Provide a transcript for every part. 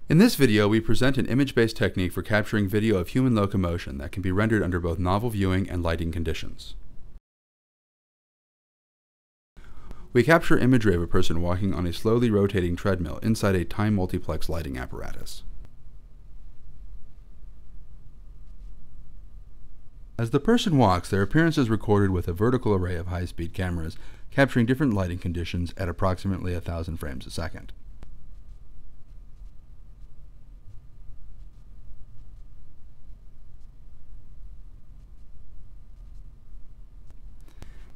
In this video, we present an image-based technique for capturing video of human locomotion that can be rendered under both novel viewing and lighting conditions. We capture imagery of a person walking on a slowly rotating treadmill inside a time multiplex lighting apparatus. As the person walks, their appearance is recorded with a vertical array of high-speed cameras, capturing different lighting conditions at approximately 1,000 frames a second.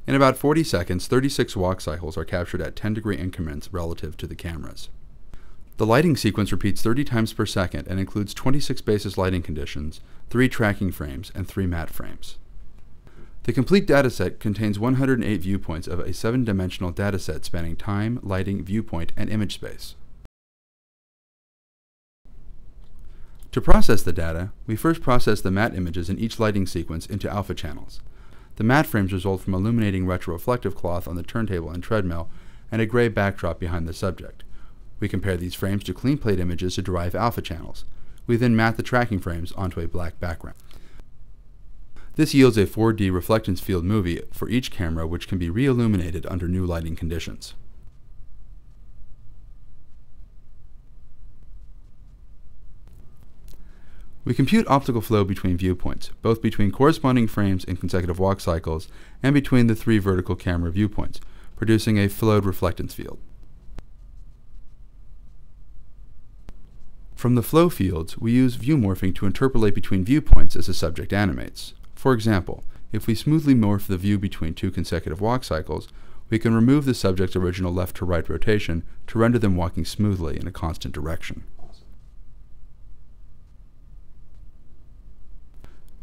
In about 40 seconds, 36 walk cycles are captured at 10-degree increments relative to the cameras. The lighting sequence repeats 30 times per second and includes 26 basis lighting conditions, 3 tracking frames, and 3 matte frames. The complete dataset contains 108 viewpoints of a 7-dimensional dataset spanning time, lighting, viewpoint, and image space. To process the data, we first process the matte images in each lighting sequence into alpha channels. The matte frames result from illuminating retroreflective cloth on the turntable and treadmill and a gray backdrop behind the subject. We compare these frames to clean plate images to derive alpha channels. We then matte the tracking frames onto a black background. This yields a 4D reflectance field movie for each camera, which can be re-illuminated under new lighting conditions. We compute optical flow between viewpoints, both between corresponding frames in consecutive walk cycles and between the 3 vertical camera viewpoints, producing a flowed reflectance field. From the flow fields, we use view morphing to interpolate between viewpoints as the subject animates. For example, if we smoothly morph the view between 2 consecutive walk cycles, we can remove the subject's original left-to-right rotation to render them walking smoothly in a constant direction.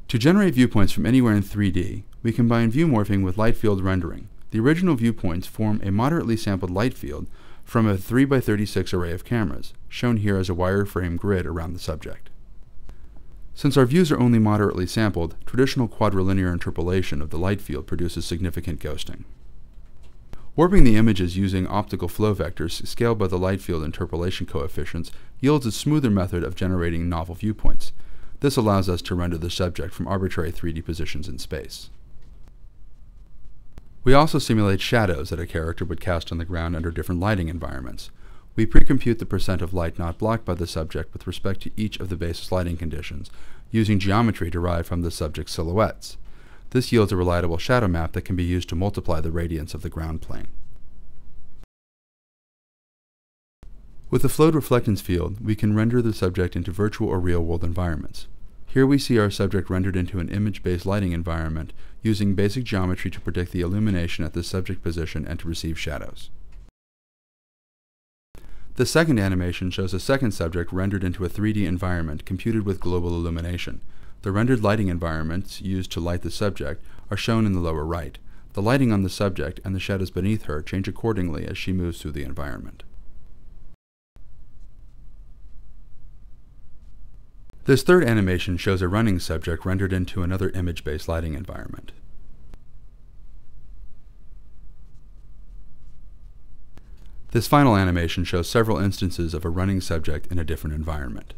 To generate viewpoints from anywhere in 3D, we combine view morphing with light field rendering. The original viewpoints form a moderately sampled light field from a 3x36 array of cameras, shown here as a wireframe grid around the subject. Since our views are only moderately sampled, traditional quadrilinear interpolation of the light field produces significant ghosting. Warping the images using optical flow vectors scaled by the light field interpolation coefficients yields a smoother method of generating novel viewpoints. This allows us to render the subject from arbitrary 3D positions in space. We also simulate shadows that a character would cast on the ground under different lighting environments. We pre-compute the percent of light not blocked by the subject with respect to each of the basis lighting conditions, using geometry derived from the subject's silhouettes. This yields a reliable shadow map that can be used to multiply the radiance of the ground plane. With the flowed reflectance field, we can render the subject into virtual or real-world environments. Here we see our subject rendered into an image-based lighting environment, using basic geometry to predict the illumination at the subject position and to receive shadows. The second animation shows a second subject rendered into a 3D environment computed with global illumination. The rendered lighting environments used to light the subject are shown in the lower right. The lighting on the subject and the shadows beneath her change accordingly as she moves through the environment. This third animation shows a running subject rendered into another image-based lighting environment. This final animation shows several instances of a running subject in a different environment.